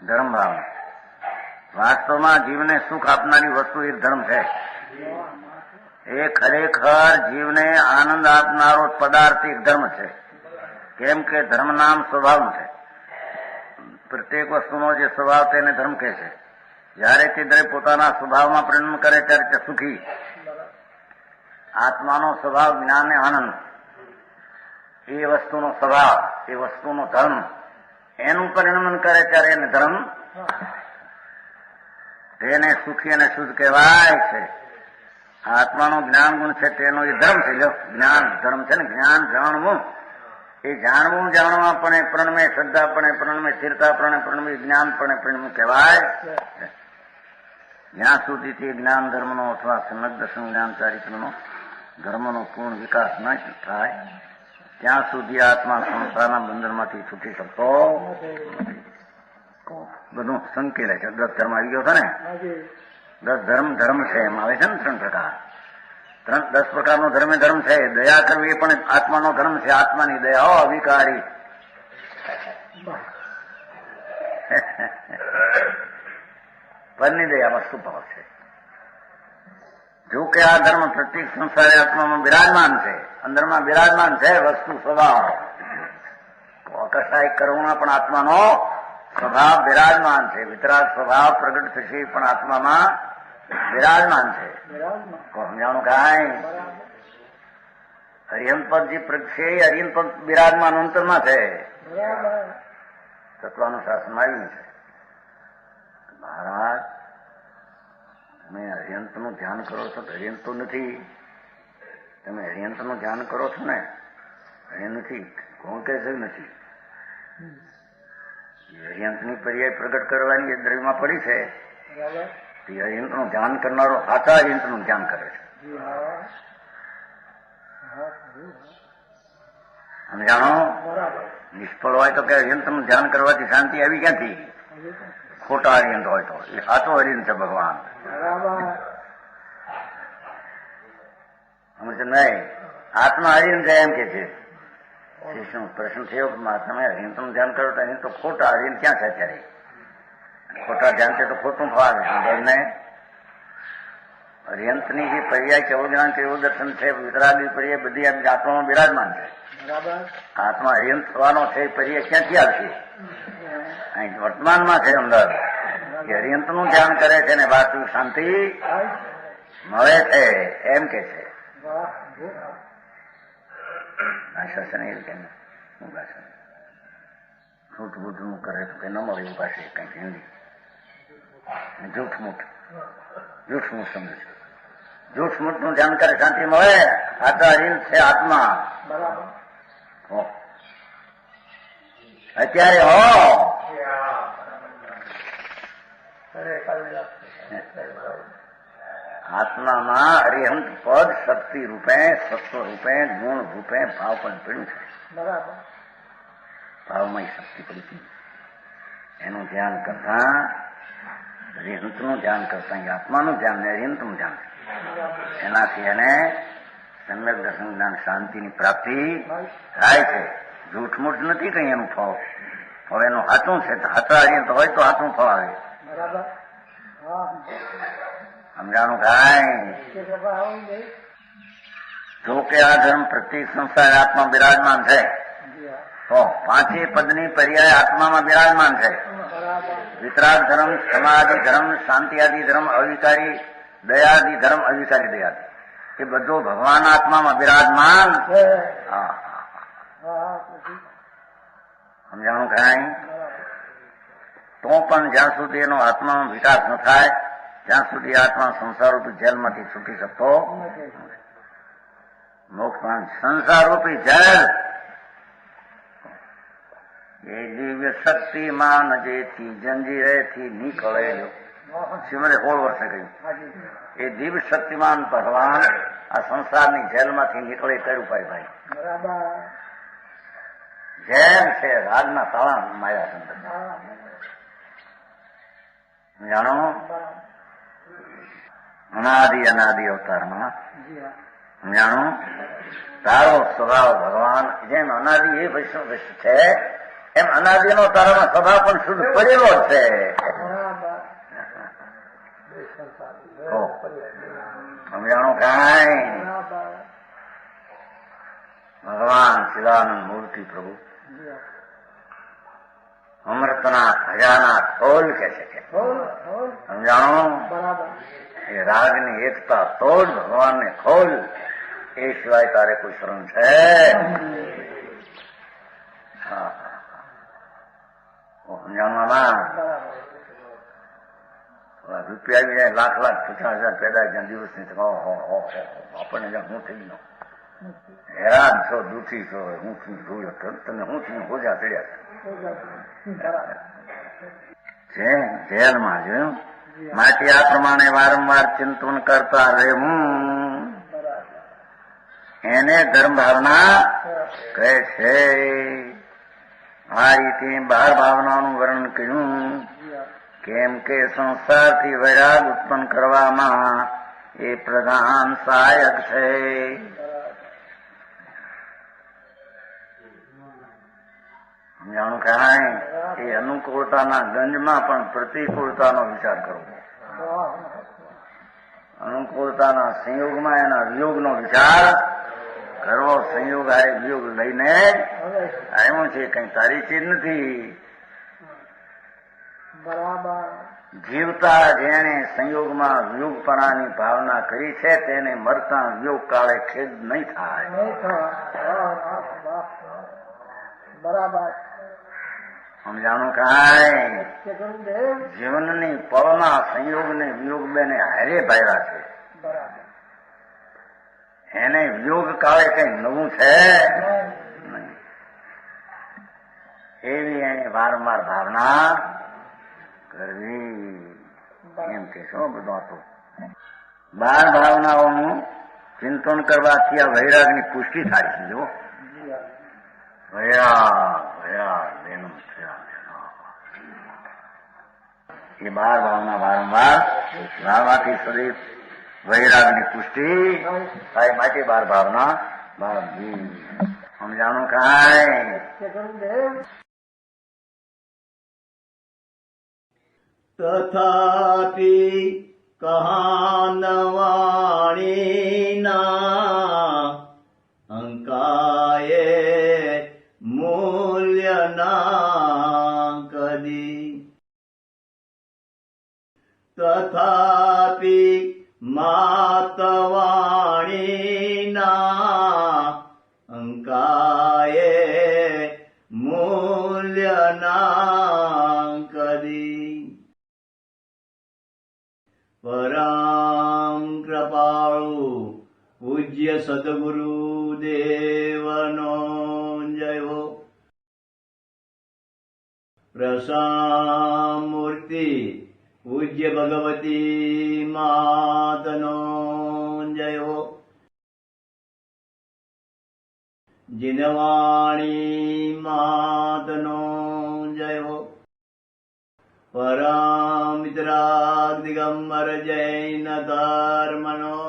ધર્મ ભાવના. વાસ્તવમાં જીવને સુખ આપનારી વસ્તુ એ ધર્મ છે. એ ખરેખર જીવને આનંદ આપનારો પદાર્થ એક ધર્મ છે. કેમ કે ધર્મ નામ સ્વભાવનું છે. પ્રત્યેક વસ્તુનો જે સ્વભાવ તેને ધર્મ કહે છે. જયારે તે દરેક પોતાના સ્વભાવમાં પરિણમ કરે ત્યારે તે સુખી. આત્માનો સ્વભાવ જ્ઞાન ને આનંદ, એ વસ્તુનો સ્વભાવ, એ વસ્તુનો ધર્મ, એનું પરિણમન કરે ત્યારે એને ધર્મ, તેને સુખી અને શુદ્ધ કહેવાય છે. આત્માનો જ્ઞાન ગુણ છે તેનો એ ધર્મ છે. જ્ઞાન ધર્મ છે ને, જ્ઞાન જાણવું, એ જાણવા પણ પ્રણમે, શ્રદ્ધા પણ પ્રણમે, સ્થિરતા પણ પ્રણમે, જ્ઞાન પણ પ્રણમે કહેવાય. જ્યાં સુધીથી જ્ઞાન ધર્મનો અથવા સમગ્ર સંજ્ઞાન ચારિત્રનો ધર્મનો પૂર્ણ વિકાસ ન થાય ત્યાં સુધી આત્મા સંસારના બંધનમાંથી છૂટી શકતો નથી. બધું સંકેલે છે. 10 ધર્મ આવી ગયો છે ને. 10 ધર્મ છે. એમ આવે છે ને 3 પ્રકાર. 10 પ્રકારનો ધર્મ છે. દયા કરવી એ પણ આત્માનો ધર્મ છે. આત્માની દયા અવિકારી. પરની દયામાં શું ભાવ છે? જો કે આ ધર્મ પ્રત્યેક સંસારે આત્મામાં બિરાજમાન છે, અંદરમાં બિરાજમાન છે. વસ્તુ સ્વભાવ અકસ્માત કરુણા પણ આત્માનો સ્વભાવ બિરાજમાન છે. વિતરાગ સ્વભાવ પ્રગટ થશે પણ આત્મામાં બિરાજમાન છે. સમજાણું કાંઈ? હરિહંત પદ જે પ્રગટશે એ હરિહંત પદ બિરાજમાન અંતરમાં છે. તત્વાનુશાસનમાં આવ્યું છે. મહારાજ તમે હરિયંતનું ધ્યાન કરો છો તો હરિયંત તો નથી. તમે હરિયંતનું ધ્યાન કરો છો ને, એ નથી. કોણ કહે છે નથી? હરિયંતની પર્યાય પ્રગટ કરવાની એ દ્રવ્યમાં પડી છે. તે હરિયંતનું ધ્યાન કરનારો સાચા હરિયંતનું ધ્યાન કરે છે. સમજાણો? નિષ્ફળ હોય તો કે હરિયંતનું ધ્યાન કરવાથી શાંતિ આવી ક્યાંથી? ખોટા હરિયંત હોય તો. એ સાચો હરિયંત છે ભગવાન. સમજ નહીં? આત્મા હરિયંત છે એમ કે છે. શિષ્યનો પ્રશ્ન થયો કે તમે હરિયંતનું ધ્યાન કરો તો અહીં તો ખોટા હરિયંત ક્યાં છે અત્યારે? ખોટા ધ્યાન છે તો ખોટું ફાવે ને. હરિયંતની જે પર્યાય કેવું જ્ઞાન કેવું દર્શન છે, વિતરાગી પર્યાય બધી આત્મામાં બિરાજમાન છે. આત્મા હરિયંત થવાનો છે એ પર્યાય ક્યાંથી આવશે? અહીં વર્તમાનમાં છે અંદર. હરિયંતનું ધ્યાન કરે છે ને વાસ્તવિક શાંતિ મળે છે એમ કે છે. ભાષા છે ને એવું કેમ? શું ભાષા? જૂઠ બૂઠનું કરે તો કઈ ન મળે એવું પાસે કઈક હિન્દી. જૂઠ મૂઠ સમજે છે. જૂઠ મૂઠનું ધ્યાન કરે શાંતિ મળે. આત્મા હરિયંત છે. આત્મા અત્યારે આત્મામાં અરિહંત પદ શક્તિ રૂપે, સત્વ રૂપે, ગુણ રૂપે ભાવ પણ પડ્યું છે. ભાવમય શક્તિ પડી છે. એનું ધ્યાન કરતા અરિહંતનું ધ્યાન કરતા આત્માનું ધ્યાન ને અરિહંતનું ધ્યાન, એનાથી એને સમ્યક દર્શન જ્ઞાન શાંતિની પ્રાપ્તિ થાય છે. જૂઠમૂઠ નથી કઈ એનું ફળ. હવે એનું હાથું છે. હાથા અરિહંત હોય તો હાથું ફળ આવે. સમજાણું કાંઈ? જો કે આ ધર્મ પ્રત્યેક સંસાર આત્મા બિરાજમાન છે તો 5 પદની પર્યાય આત્મામાં બિરાજમાન છે. વિતરાગ ધર્મ, સમાધિ ધર્મ, શાંતિ આદિ ધર્મ, અવિકારી દયાદિ ધર્મ, અવિકારી દયાદિ, એ બધો ભગવાન આત્મામાં બિરાજમાન છે. સમજાણું કાંઈ? તો પણ જ્યાં સુધી એનો આત્માનો વિકાસ ન થાય ત્યાં સુધી આત્મા સંસારરૂપી જેલમાંથી છૂટી શકતો મોક્ષ સંસારરૂપી જેલ એ દિવ્ય શક્તિમાન જેથી જંજીરેથી નીકળેલો. શ્રીમદે 16 વર્ષે કહ્યું એ દિવ્ય શક્તિમાન ભગવાન આ સંસારની જેલમાંથી નીકળે કયું ઉપાય ભાઈ? જેમ છે રાગના તાળા માયા અંદર. જાણો અનાદિ અવતારમાં જાણો તારો સ્વભાવ ભગવાન જેમ અનાદિ એ વૈષ્ણવ છે એમ અનાદિનો તારામાં સ્વભાવ પણ શુદ્ધ પડેલો જ છે. સમજાણું કાંઈ? ભગવાન શિવાનંદ મૂર્તિ પ્રભુ અમૃતના ખજાના તોલ કે છે. સમજાણું? એ રાગની એકતા તોડ ભગવાનને ખોલ, એ સિવાય તારે કોઈ શરણ છે? સમજાણું? રૂપિયા આવી જાય, લાખ 50,000 પેદા જ્યાં દિવસની આપણને જ્યાં હું થઈ ગયો હેરાન છો, દુઃખી છો, હું જોયો તમે હું હોજા ચડ્યા જેલમાં જોયું. માટે આ પ્રમાણે વારંવાર ચિંતન કરતા રહેવું એને ધર્મ ભાવના કહે છે. આ રીતે 12 ભાવનાનું વર્ણન કર્યું. કેમ કે સંસારથી વૈરાગ ઉત્પન્ન કરવામાં એ પ્રધાન સહાયક છે. જાણું કાંઈ? એ અનુકૂળતાના ગંજમાં પણ પ્રતિકૂળતાનો વિચાર કરવો, અનુકૂળતાના સંયોગમાં એના વિયોગનો વિચાર કરવો. સંયોગ આ વિયોગ લઈને આવ્યું છે, કઈ તારી ચીજ નથી. જીવતા જેણે સંયોગમાં વિયોગપણાની ભાવના કરી છે તેને મરતા વિયોગ કાળે ખેદ નહીં થાય. સમજાણું કાંઈ? જીવનની પળના સંયોગ ને વિયોગ બેને હારે ભાવ્યા છે. એને વિયોગ કાળે કઈ નવું છે નહીં. એવી એને વારંવાર ભાવના કરવી. એમ કે શું બધું હતું? 12 ભાવનાઓનું ચિંતન કરવાથી આ વૈરાગની પુષ્ટિ થાય છે. જો વૈરાગ બેનું એ 12 ભાવના વારંવાર લાવવાથી શરીર વૈરાગની પુષ્ટિ થાય. માટે 12 ભાવના 12. સમજાણું કાંઈ? તથાપિ કહાનવાણીના અંકાયે મૂલ્યના કદી. તથાપિ માતવાણીના અંકાયે મૂલ્યના કદી. પરમ કૃપાળુ પૂજ્ય સદગુરુ દેવનો જય. પ્રસામૂર્તિ પૂજ્ય ભગવતી માતનો જય. જીનવાણી માતનો જય. પરમિત્રા દિગંબર જૈન ધર્મનો